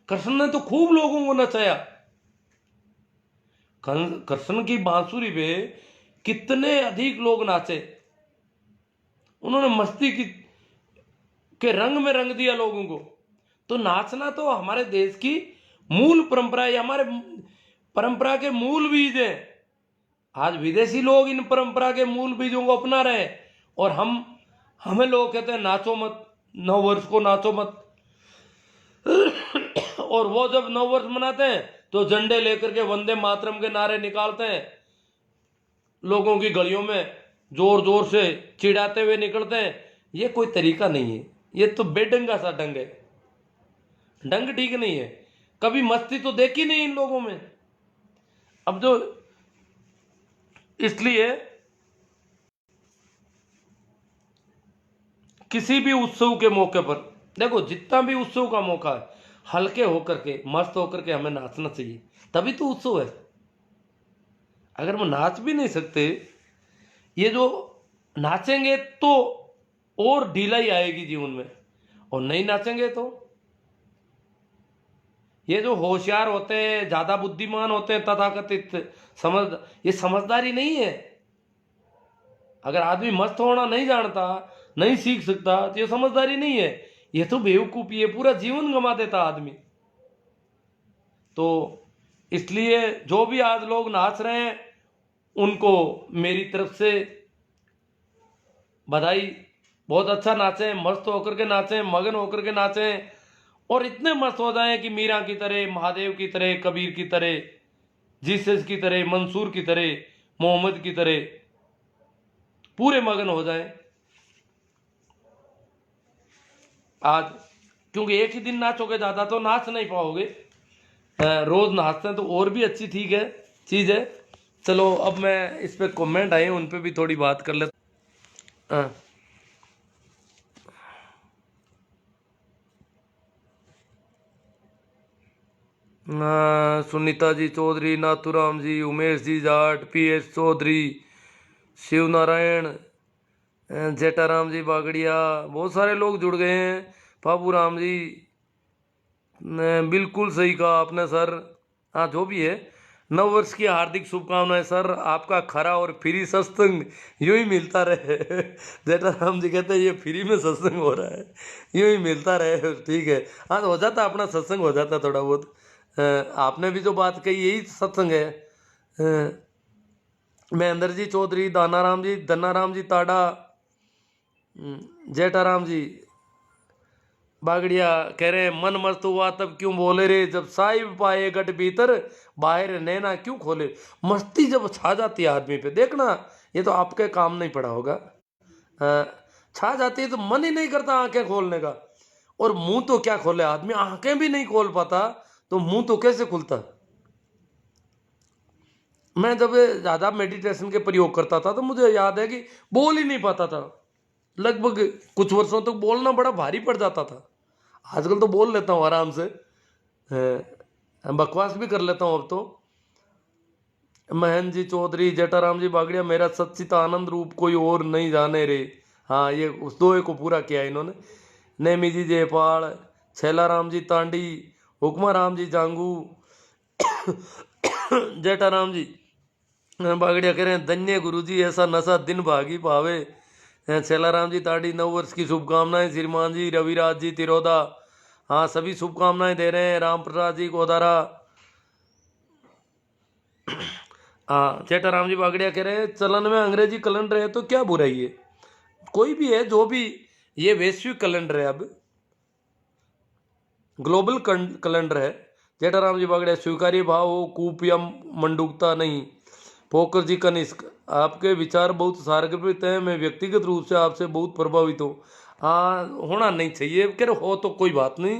कृष्ण ने तो खूब लोगों को नचाया। कृष्ण की बांसुरी पे कितने अधिक लोग नाचे, उन्होंने मस्ती की के रंग में रंग दिया लोगों को। तो नाचना तो हमारे देश की मूल परंपरा है, हमारे परंपरा के मूल बीज हैं। आज विदेशी लोग इन परंपरा के मूल बीजों को अपना रहे हैं, और हमें लोग कहते हैं नाचो मत, 9 वर्ष को नाचो मत। और वो जब 9 वर्ष मनाते हैं तो झंडे लेकर के वंदे मातरम के नारे निकालते हैं, लोगों की गलियों में जोर जोर से चिढ़ाते हुए निकलते हैं। ये कोई तरीका नहीं है, ये तो बेढंगा सा ढंग है, ढंग ठीक नहीं है। कभी मस्ती तो देखी नहीं इन लोगों में। अब जो इसलिए किसी भी उत्सव के मौके पर देखो, जितना भी उत्सव का मौका है, हल्के होकर के मस्त होकर के हमें नाचना चाहिए, तभी तो उत्सव है। अगर हम नाच भी नहीं सकते, ये जो नाचेंगे तो और ढीलाई आएगी जीवन में, और नहीं नाचेंगे तो ये जो होशियार होते हैं, ज्यादा बुद्धिमान होते हैं, तथाकथित ये समझदारी नहीं है। अगर आदमी मस्त होना नहीं जानता, नहीं सीख सकता, तो ये समझदारी नहीं है, ये तो बेवकूफी है, पूरा जीवन गंवा देता आदमी। तो इसलिए जो भी आज लोग नाच रहे हैं, उनको मेरी तरफ से बधाई। बहुत अच्छा नाचें, मस्त होकर के नाचें, मगन होकर के नाचें, और इतने मस्त हो जाएं कि मीरा की तरह, महादेव की तरह, कबीर की तरह, जीसस की तरह, मंसूर की तरह, मोहम्मद की तरह पूरे मगन हो जाएं आज। क्योंकि एक ही दिन नाचोगे, ज्यादा तो नाच नहीं पाओगे, रोज नाचते हैं तो और भी अच्छी ठीक है चीज है। चलो अब मैं इस पे कमेंट आए, उन पे भी थोड़ी बात कर लेते। सुनीता जी चौधरी, नाथूराम जी, उमेश जी जाट, पीएस चौधरी, शिव नारायण, जेठाराम जी बागड़िया, बहुत सारे लोग जुड़ गए हैं। बाबू राम जी, बिल्कुल सही कहा आपने सर। हाँ, जो भी है, नव वर्ष की हार्दिक शुभकामनाएं सर। आपका खरा और फ्री सत्संग यूं ही मिलता रहे। जेठाराम जी कहते हैं ये फ्री में सत्संग हो रहा है, यूं ही मिलता रहे। ठीक है, हाँ, तो हो जाता, अपना सत्संग हो जाता थोड़ा बहुत। आपने भी जो बात कही यही सत्संग है। महेंद्र जी चौधरी, धनाराम जी ताड़ा, जेठाराम जी बागड़िया कह रहे हैं मन मस्त हुआ तब क्यों बोले रे, जब साहिब पाए गट भीतर, बाहर नैना क्यों खोले। मस्ती जब छा जाती है आदमी पे, देखना ये तो आपके काम नहीं पड़ा होगा, छा जाती है तो मन ही नहीं करता आंखें खोलने का। और मुंह तो क्या खोले आदमी, आंखें भी नहीं खोल पाता तो मुंह तो कैसे खुलता। मैं जब ज्यादा मेडिटेशन के प्रयोग करता था तो मुझे याद है कि बोल ही नहीं पाता था, लगभग कुछ वर्षों तक बोलना बड़ा भारी पड़ जाता था। आजकल तो बोल लेता हूँ आराम से, बकवास भी कर लेता हूँ अब तो। महेंद्र जी चौधरी, जेठाराम जी बागड़िया, मेरा सच्चित आनंद रूप कोई और नहीं जाने रे। हाँ, ये उस दोहे को पूरा किया इन्होंने। नेमी जी जयपाल, छैलाराम जी तांडी, हुक्मा राम जी जांगू, जेठाराम जी बागड़िया कह रहे हैं धन्य गुरु जी, ऐसा नशा दिन भागी पावे। छैलाराम जी ताड़ी, नव वर्ष की शुभकामनाएं श्रीमान जी। रविराज जी तिरोदा, हाँ, सभी शुभकामनाएं दे रहे हैं। राम प्रसाद जी गोदारा, हाँ। जेठाराम जी बागड़िया कह रहे हैं चलन में अंग्रेजी कैलेंडर है तो क्या बुराई है, कोई भी है, जो भी, ये वैश्विक कैलेंडर है, अब ग्लोबल कैलेंडर है। जेठाराम जी बागड़िया, स्वीकार्य भाव हो, कूप या मंडूकता नहीं। पोकर जी कनिष्क, आपके विचार बहुत सारगर्भित हैं, मैं व्यक्तिगत रूप से आपसे बहुत प्रभावित हूँ। हाँ, होना नहीं चाहिए, कह रहे हो तो कोई बात नहीं।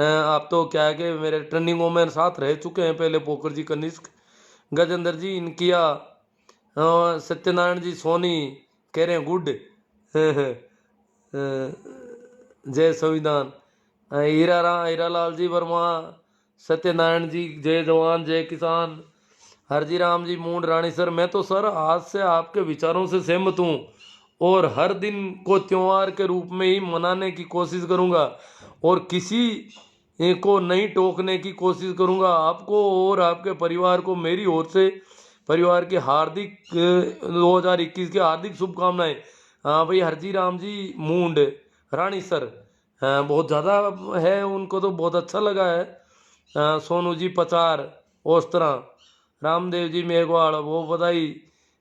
आप तो क्या है कि मेरे ट्रेनिंगों में साथ रह चुके हैं पहले। पोकर जी कनिष्क, गजेंद्र जी इनकिया, सत्यनारायण जी सोनी कह रहे हैं गुड। जय संविधान। हीरालाल जी वर्मा, सत्यनारायण जी जय जवान जय किसान। हरजी राम जी मूंड रानी, सर मैं तो सर आज से आपके विचारों से सहमत हूँ और हर दिन को त्योहार के रूप में ही मनाने की कोशिश करूँगा और किसी को नहीं टोकने की कोशिश करूँगा। आपको और आपके परिवार को मेरी ओर से परिवार की हार्दिक 2021 की हार्दिक शुभकामनाएं। हाँ भाई, हरजी राम जी मूंड रानी सर, हाँ, बहुत ज़्यादा है, उनको तो बहुत अच्छा लगा है। सोनू जी पचार ओस्त्रा, रामदेव जी मेघवाड़, वो बधाई।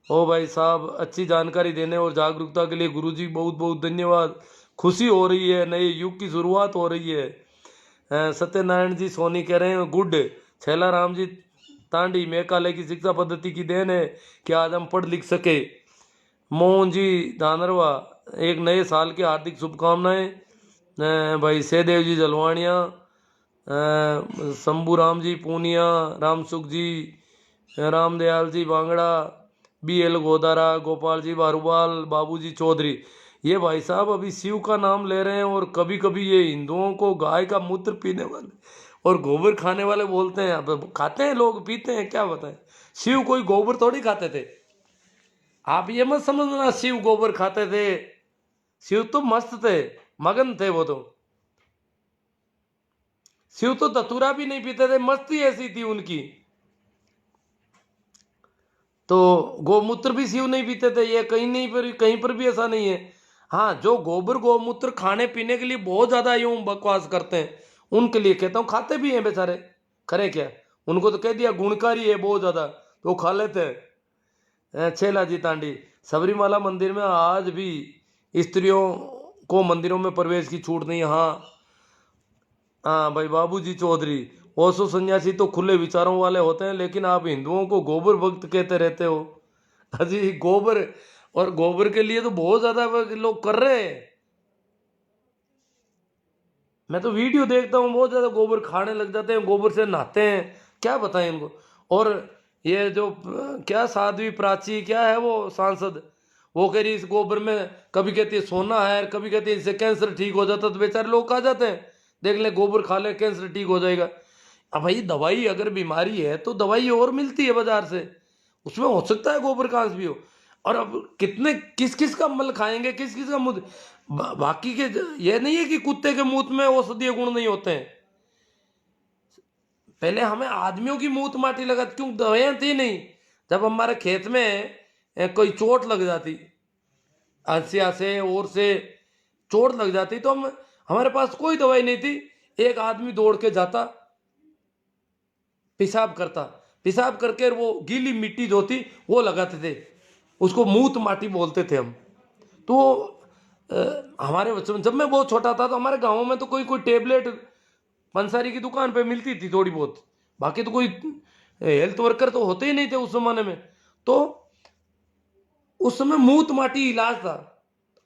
ओ भाई साहब, अच्छी जानकारी देने और जागरूकता के लिए गुरुजी बहुत बहुत धन्यवाद। खुशी हो रही है, नए युग की शुरुआत हो रही है। सत्यनारायण जी सोनी कह रहे हैं गुड। छैला राम जी तांडी, मेघालय की शिक्षा पद्धति की देन है कि आज हम पढ़ लिख सके। मोहन जी धानरवा, एक नए साल की हार्दिक शुभकामनाएं। भाई सहदेव जी जलवानिया, शंभू राम जी पूनिया, रामसुख जी, रामदयाल जी बांगड़ा, BL गोदारा, गोपाल जी बारूवाल, बाबू जी चौधरी। ये भाई साहब अभी शिव का नाम ले रहे हैं और कभी कभी ये हिंदुओं को गाय का मूत्र पीने वाले और गोबर खाने वाले बोलते हैं। अब खाते हैं लोग, पीते हैं, क्या बताएं। शिव कोई गोबर थोड़ी खाते थे, आप ये मत समझना शिव गोबर खाते थे। शिव तो मस्त थे, मगन थे वो तो। शिव तो धतूरा भी नहीं पीते थे, मस्ती ऐसी थी उनकी। तो गोमूत्र भी शिव नहीं पीते थे, ये कहीं पर भी ऐसा नहीं है। हाँ, जो गोबर गोमूत्र खाने पीने के लिए बहुत ज्यादा यूं बकवास करते हैं, उनके लिए कहता हूँ खाते भी हैं बेचारे, करे क्या। उनको तो कह दिया गुणकारी है बहुत ज्यादा, तो वो खा लेते हैं। छेला जी तांडी, सबरीमाला मंदिर में आज भी स्त्रियों को मंदिरों में प्रवेश की छूट नहीं। हाँ हाँ भाई बाबूजी चौधरी, ओशो सन्यासी तो खुले विचारों वाले होते हैं, लेकिन आप हिंदुओं को गोबर भक्त कहते रहते हो। अजी गोबर, और गोबर के लिए तो बहुत ज्यादा लोग कर रहे हैं। मैं तो वीडियो देखता हूँ, बहुत ज्यादा गोबर खाने लग जाते हैं, गोबर से नहाते हैं, क्या बताएं इनको। और ये जो क्या साध्वी प्राची क्या है वो सांसद, वो कह रही इस गोबर में, कभी कहती है सोना है, कभी कहती है इससे कैंसर ठीक हो जाता। तो बेचारे लोग खा जाते हैं, देख ले गोबर खा ले कैंसर ठीक हो जाएगा। अब भाई दवाई अगर बीमारी है तो दवाई और मिलती है बाजार से, उसमें हो सकता है गोबर कांस भी हो। और अब कितने किस किस का मल खाएंगे, किस किस का मुंह। बाकी के ये नहीं है कि कुत्ते के मुंह में औषधीय गुण नहीं होते हैं। पहले हमें आदमियों की मूत माटी लगा, क्यों दवाइयां थी नहीं। जब हमारे खेत में कोई चोट लग जाती, हंसिया से और से चोट लग जाती, तो हमारे पास कोई दवाई नहीं थी, एक आदमी दौड़ के जाता, पेशाब करता, पेशाब करके वो गीली मिट्टी जो थी वो लगाते थे, उसको मूत माटी बोलते थे हम। तो हमारे बच्चों में, जब मैं बहुत छोटा था तो हमारे गांव में तो कोई कोई टेबलेट पंसारी की दुकान पे मिलती थी थोड़ी बहुत, बाकी तो कोई हेल्थ वर्कर तो होते ही नहीं थे उस जमाने में। तो उस समय मूत माटी इलाज था,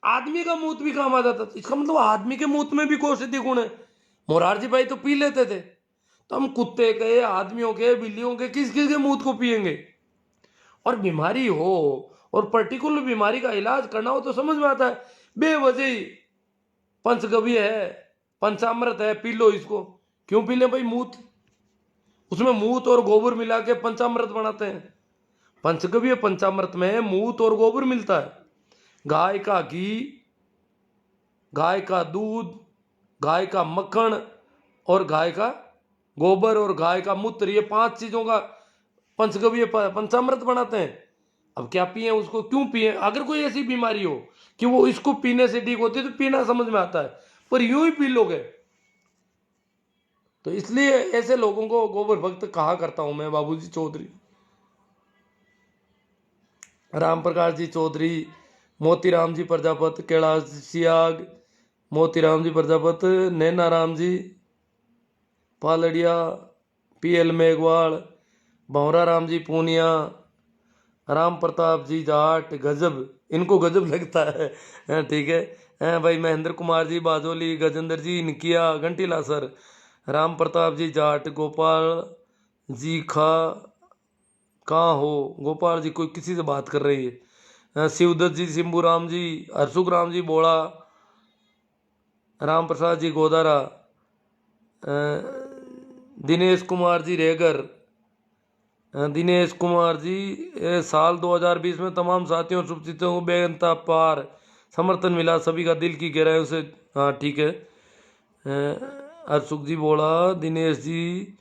आदमी का मूत भी काम आ जाता था। इसका मतलब आदमी के मूत में भी औषधि गुण है। मोरारजी भाई तो पी लेते थे, तो हम कुत्ते के, आदमियों के, बिल्लियों के, किस किस के मूत को पिएंगे। और बीमारी हो और पर्टिकुलर बीमारी का इलाज करना हो तो समझ में आता है, बेवजह ही पंचगव्य है, पंचामृत है, पी लो इसको। क्यों पी ले भाई, मूत, उसमें मूत और गोबर मिला के पंचामृत बनाते हैं। पंचगव्य पंचामृत में मूत और गोबर मिलता है, गाय का घी, गाय का दूध, गाय का मक्खन और गाय का गोबर और गाय का मूत्र, ये 5 चीजों का पंचगव्य पंचामृत बनाते हैं। अब क्या पिए उसको, क्यों पिए। अगर कोई ऐसी बीमारी हो कि वो इसको पीने से ठीक होती है तो पीना समझ में आता है, पर यूं ही पी लोगे। तो इसलिए ऐसे लोगों को गोबर भक्त कहा करता हूं मैं, बाबूजी चौधरी, राम प्रकाश जी चौधरी, मोतीराम जी प्रजापत, कैलाश सियाग, मोतीराम जी प्रजापत, नैना राम जी पालड़िया, PL मेघवाल, भंवरा राम जी पूनिया, राम प्रताप जी जाट, गजब, इनको गजब लगता है, ठीक है भाई। महेंद्र कुमार जी बाजोली, गजेंद्र जी इनकिया, घंटीला सर, राम प्रताप जी जाट, गोपाल जी खा कहाँ हो, गोपाल जी कोई किसी से बात कर रही है, शिवदत्त जी, सिंबू राम जी, हरसुख राम जी बोड़ा, राम प्रसाद जी गोदारा, दिनेश कुमार जी रेगर, दिनेश कुमार जी, साल 2020 में तमाम साथियों और शुभचिंतकों को बेअंता पार समर्थन मिला, सभी का दिल की गहराइयों से। हाँ ठीक है, हरसुख जी बोला, दिनेश जी,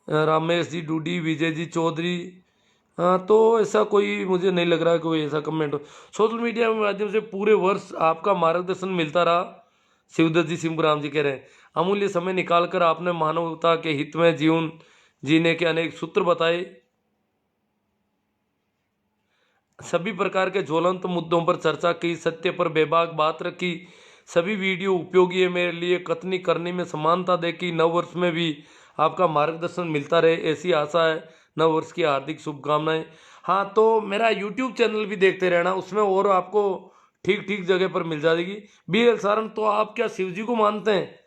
रामेश जी डूडी, विजय जी चौधरी। हाँ, तो ऐसा कोई मुझे नहीं लग रहा कोई ऐसा कमेंट हो। सोशल मीडिया के माध्यम से पूरे वर्ष आपका मार्गदर्शन मिलता रहा, शिवदत्त जी सिंहराम जी कह रहे हैं। अमूल्य समय निकालकर आपने मानवता के हित में जीवन जीने के अनेक सूत्र बताए, सभी प्रकार के ज्वलंत मुद्दों पर चर्चा की, सत्य पर बेबाक बात रखी, सभी वीडियो उपयोगी है मेरे लिए, कथनी करने में समानता देखी, नव वर्ष में भी आपका मार्गदर्शन मिलता रहे, ऐसी आशा है। नव वर्ष की हार्दिक शुभकामनाएं। हाँ, तो मेरा यूट्यूब चैनल भी देखते रहना, उसमें और आपको ठीक ठीक जगह पर मिल जाएगी। BL सारन, तो आप क्या शिव जी को मानते हैं?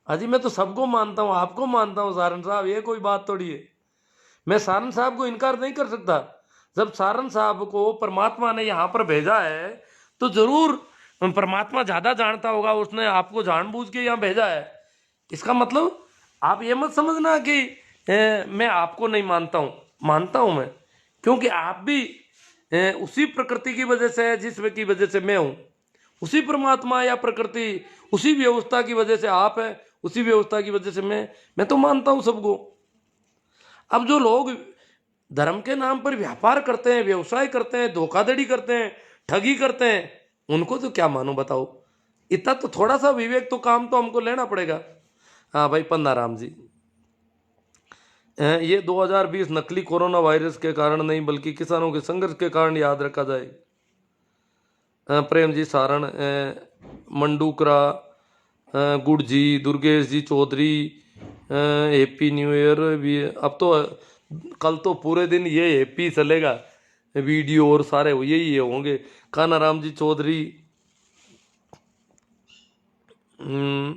अजी मैं तो सबको मानता हूँ, आपको मानता हूँ सारन साहब, ये कोई बात थोड़ी है। मैं सारन साहब को इनकार नहीं कर सकता। जब सारन साहब को परमात्मा ने यहाँ पर भेजा है तो जरूर परमात्मा ज्यादा जानता होगा, उसने आपको जानबूझ के यहाँ भेजा है। इसका मतलब आप ये मत समझना कि मैं आपको नहीं मानता हूँ, मानता हूँ मैं, क्योंकि आप भी उसी प्रकृति की वजह से है जिसमें की वजह से मैं हूँ। उसी परमात्मा या प्रकृति, उसी व्यवस्था की वजह से आप है, उसी व्यवस्था की वजह से मैं तो मानता हूँ सबको। अब जो लोग धर्म के नाम पर व्यापार करते हैं, व्यवसाय करते हैं, धोखाधड़ी करते हैं, ठगी करते हैं, उनको तो क्या मानो बताओ। इतना तो थोड़ा सा विवेक तो काम तो हमको लेना पड़ेगा। हाँ भाई पन्ना राम जी, ये 2020 नकली कोरोना वायरस के कारण नहीं बल्कि किसानों के संघर्ष के कारण याद रखा जाए। प्रेम जी सारण, मंडूकरा, गुड़ जी, दुर्गेश जी चौधरी, हैप्पी न्यू ईयर भी। अब तो कल तो पूरे दिन ये हैप्पी चलेगा, वीडियो और सारे यही होंगे। Kana Ram ji Chaudhary,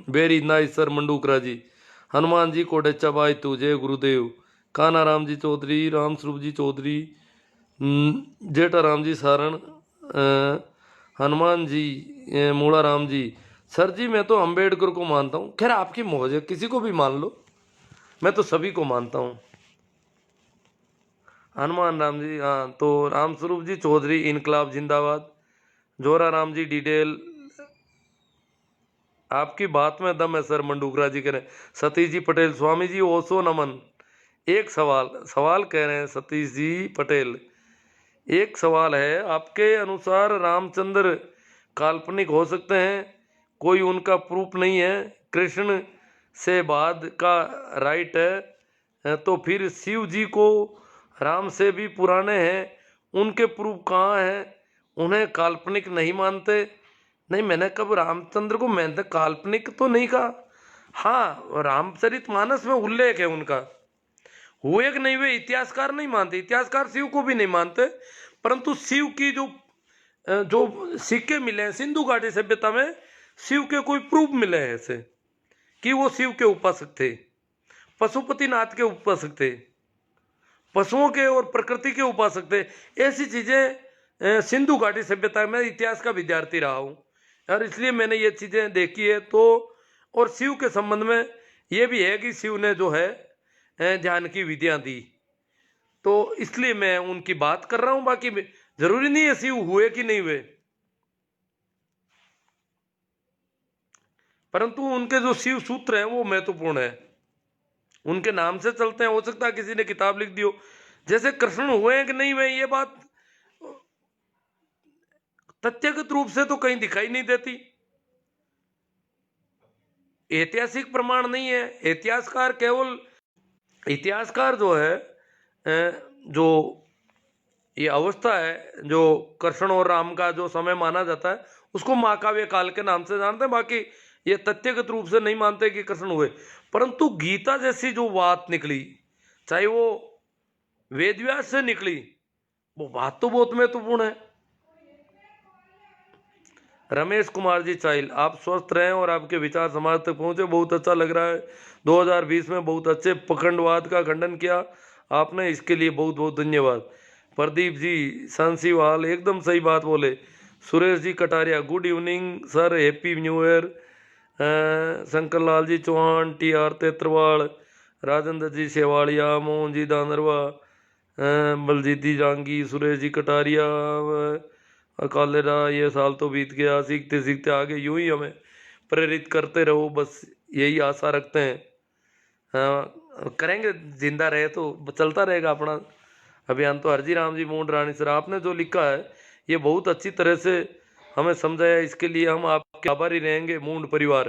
very nice sir Mandukra ji. Hanuman ji Kodecha बाई तू, जय गुरुदेव। काना राम जी चौधरी, राम स्वरूप जी चौधरी, जेठा राम जी सारण, हनुमान जी, मूला राम जी। सर जी मैं तो अंबेडकर को मानता हूँ। खैर आपकी मौज है, किसी को भी मान लो, मैं तो सभी को मानता हूँ। हनुमान राम जी, हाँ तो राम स्वरूप जी चौधरी, इनकलाब जिंदाबाद। जोरा राम जी डिटेल, आपकी बात में दम है सर मंडूकरा जी कह रहे हैं। सतीश जी पटेल, स्वामी जी ओसो नमन। एक सवाल सवाल कह रहे हैं सतीश जी पटेल, एक सवाल है, आपके अनुसार रामचंद्र काल्पनिक हो सकते हैं? कोई उनका प्रूफ नहीं है, कृष्ण से बाद का राइट है, तो फिर शिव जी को राम से भी पुराने हैं, उनके प्रूफ कहाँ हैं? उन्हें काल्पनिक नहीं मानते? नहीं, मैंने कब रामचंद्र को मैंने काल्पनिक तो नहीं कहा। हाँ, रामचरितमानस में उल्लेख है उनका, हुए कि नहीं हुए इतिहासकार नहीं मानते, इतिहासकार शिव को भी नहीं मानते, परंतु शिव की जो सिक्के मिले हैं सिंधु घाटी सभ्यता में, शिव के कोई प्रूफ मिले हैं ऐसे कि वो शिव के उपासक थे, पशुपतिनाथ के उपासक थे, पशुओं के और प्रकृति के उपासक थे। ऐसी चीजें सिंधु घाटी सभ्यता में इतिहास का विद्यार्थी रहा हूं और इसलिए मैंने ये चीजें देखी है। तो और शिव के संबंध में ये भी है कि शिव ने जो है ध्यान की विधियां दी, तो इसलिए मैं उनकी बात कर रहा हूं। बाकी जरूरी नहीं है शिव हुए कि नहीं हुए, परंतु उनके जो शिव सूत्र हैं वो महत्वपूर्ण है, उनके नाम से चलते हैं। हो सकता है किसी ने किताब लिख दी हो, जैसे कृष्ण हुए हैं कि नहीं हुए ये बात तथ्यगत रूप से तो कहीं दिखाई नहीं देती, ऐतिहासिक प्रमाण नहीं है। इतिहासकार केवल इतिहासकार जो है जो ये अवस्था है जो कृष्ण और राम का जो समय माना जाता है उसको महाकाव्य काल के नाम से जानते हैं, बाकी ये तथ्यगत रूप से नहीं मानते कि कृष्ण हुए। परंतु गीता जैसी जो बात निकली, चाहे वो वेदव्यास से निकली, वो बात तो बहुत महत्वपूर्ण है। रमेश कुमार जी चाइल, आप स्वस्थ रहें और आपके विचार समाज तक पहुंचे, बहुत अच्छा लग रहा है। 2020 में बहुत अच्छे पखंडवाद का खंडन किया आपने, इसके लिए बहुत बहुत धन्यवाद। प्रदीप जी सांसीवाल एकदम सही बात बोले। Suresh ji Kataria, good evening sir, happy new year. Shankar Lal ji Chauhan, TR Tetrawad, Rajendra ji Sewadia, Mohan ji Danarwa, Baljeet ji Jangi, Suresh ji Kataria, Akalera, ये साल तो बीत गया, सीखते सीखते आगे यूं ही हमें प्रेरित करते रहो, बस यही आशा रखते हैं। हाँ करेंगे, जिंदा रहे तो चलता रहेगा अपना अभियान। तो हरजी राम जी मूंड रानी सर, आपने जो लिखा है ये बहुत अच्छी तरह से हमें समझाया, इसके लिए हम आपके आभारी रहेंगे। मूंड परिवार,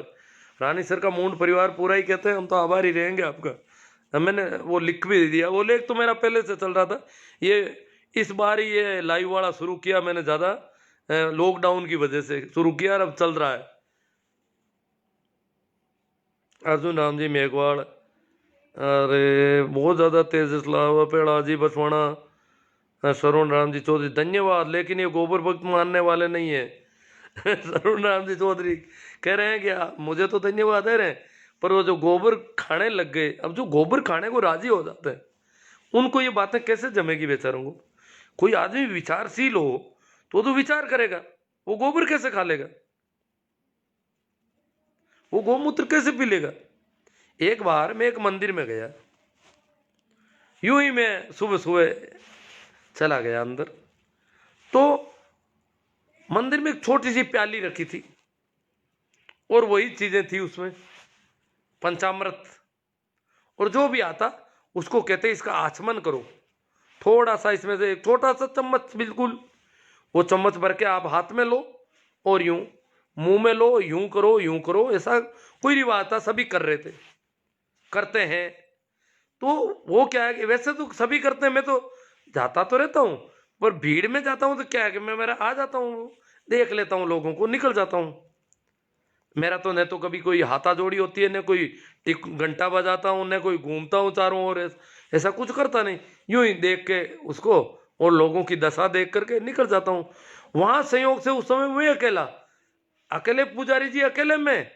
रानी सर का मूंड परिवार पूरा ही कहते हैं, हम तो आभारी रहेंगे आपका। मैंने वो लिख भी दिया, वो लेख तो मेरा पहले से चल रहा था, ये इस बार ही ये लाइव वाला शुरू किया मैंने, ज़्यादा लॉकडाउन की वजह से शुरू किया और अब चल रहा है। अर्जुन राम जी मेघवाड़, अरे बहुत ज़्यादा तेज इस्लाम पेड़ा जी बसवाना सरुण राम जी चौधरी धन्यवाद। लेकिन ये गोबर भक्त मानने वाले नहीं है। सरुण राम जी चौधरी कह रहे हैं कि मुझे तो धन्यवाद दे रहे हैं, पर वो जो गोबर खाने लग गए, अब जो गोबर खाने को राजी हो जाते हैं उनको ये बातें कैसे जमेगी बेचारों को। कोई आदमी विचारशील हो तो विचार करेगा, वो गोबर कैसे खा लेगा, वो गोमूत्र कैसे पी लेगा। एक बार मैं एक मंदिर में गया, यूं ही मैं सुबह सुबह चला गया अंदर, तो मंदिर में एक छोटी सी प्याली रखी थी और वही चीजें थी उसमें, पंचामृत। और जो भी आता उसको कहते इसका आचमन करो, थोड़ा सा इसमें से एक छोटा सा चम्मच, बिल्कुल वो चम्मच भर के आप हाथ में लो और यूं मुंह में लो, यूं करो। ऐसा कोई रिवाज था, सभी कर रहे थे, करते हैं। तो वो क्या है कि वैसे तो सभी करते हैं, मैं तो जाता तो रहता हूँ, पर भीड़ में जाता हूँ तो क्या है कि मैं मेरा आ जाता हूँ, देख लेता हूँ लोगों को, निकल जाता हूँ। मेरा तो न तो कभी कोई हाथा जोड़ी होती है, न कोई घंटा बजाता हूँ, न कोई घूमता हूँ चारों ओर, ऐसा कुछ करता नहीं। यूं ही देख के उसको और लोगों की दशा देख करके निकल जाता हूँ। वहां संयोग से उस समय मैं अकेले पुजारी जी अकेले में,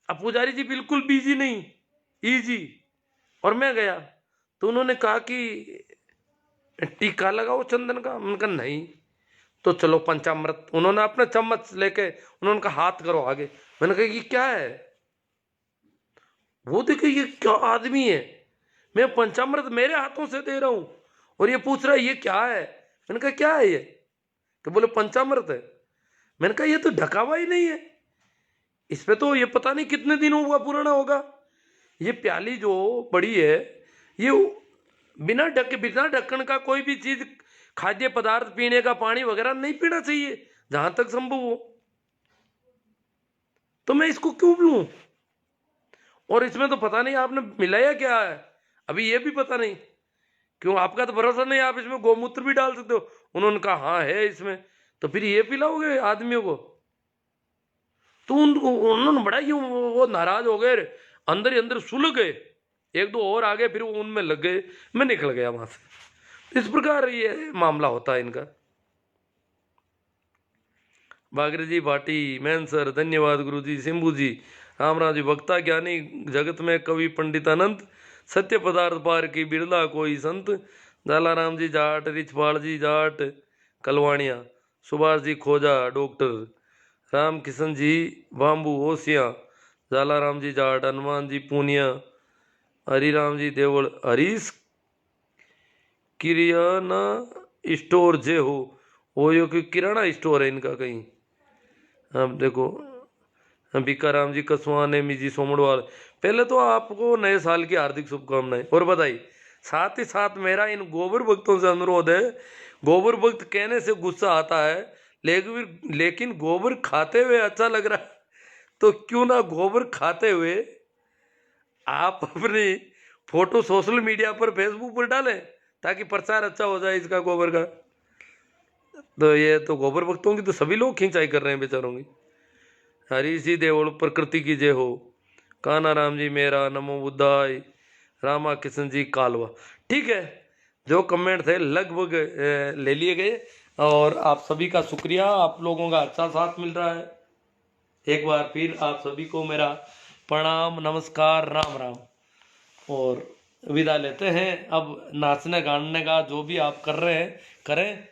अब पुजारी जी बिल्कुल बिजी नहीं, इजी। और मैं गया तो उन्होंने कहा कि टीका लगाओ चंदन का। मैंने कहा नहीं। तो चलो पंचामृत, उन्होंने अपना चम्मच लेके उन्होंने कहा हाथ करो आगे। मैंने कहा ये क्या है। वो देखो ये क्या आदमी है, मैं पंचामृत मेरे हाथों से दे रहा हूं और ये पूछ रहा है ये क्या है। मैंने कहा क्या है ये, तो बोले पंचामृत है। मैंने कहा ये तो ढका हुआ ही नहीं है, इस पे तो ये पता नहीं कितने दिन होगा पुराना होगा। ये प्याली जो बड़ी है, ये बिना ढक्कन का कोई भी चीज, खाद्य पदार्थ, पीने का पानी वगैरह नहीं पीना चाहिए जहां तक संभव हो। तो मैं इसको क्यों लूं, और इसमें तो पता नहीं आपने मिलाया क्या है, अभी ये भी पता नहीं। क्यों आपका तो भरोसा नहीं, आप इसमें गोमूत्र भी डाल सकते हो। उन्होंने कहा हाँ है इसमें, तो फिर ये पिलाओगे आदमियों को। तो उन्होंने बड़ा ही वो नाराज हो गए, अंदर ही अंदर सुलग गए, एक दो और आगे, फिर वो उनमें लग गए, मैं निकल गया वहां से। इस प्रकार ये मामला होता है इनका। बागरे जी भाटी मैन सर धन्यवाद गुरु जी। सिंबू जी रामराज जी वक्ता ज्ञानी जगत में कवि पंडितानंद, सत्य पदार्थ पार की बिरला कोई संत। जालाराम जी जाट, रिछपाल जी जाट कलवाणिया, सुभाष जी खोजा डॉक्टर, राम किशन जी बाम्बू ओसिया, जालाराम जी जाट, हनुमान जी पूनिया, हरिराम जी देवल, हरीश किराना स्टोर जे हो, वो यो कि किराना स्टोर है इनका कहीं। अब देखो बीकाराम जी कसवा, नेमी जी सोमड़वाल। पहले तो आपको नए साल की हार्दिक शुभकामनाएं और बधाई। साथ ही साथ मेरा इन गोबर भक्तों से अनुरोध है, गोबर भक्त कहने से गुस्सा आता है, लेकिन गोबर खाते हुए अच्छा लग रहा है, तो क्यों ना गोबर खाते हुए आप अपनी फोटो सोशल मीडिया पर, फेसबुक पर डालें, ताकि प्रचार अच्छा हो जाए इसका गोबर का। तो ये तो गोबर भक्तों की तो सभी लोग खिंचाई कर रहे हैं बेचारों की। हरी जी देवल प्रकृति की जय हो, काना राम जी मेरा, नमो बुद्धाय, रामा किशन जी कालवा। ठीक है, जो कमेंट थे लगभग ले लिए गए, और आप सभी का शुक्रिया, आप लोगों का अच्छा साथ मिल रहा है। एक बार फिर आप सभी को मेरा प्रणाम, नमस्कार, राम राम, और विदा लेते हैं। अब नाचने गाने का जो भी आप कर रहे हैं करें।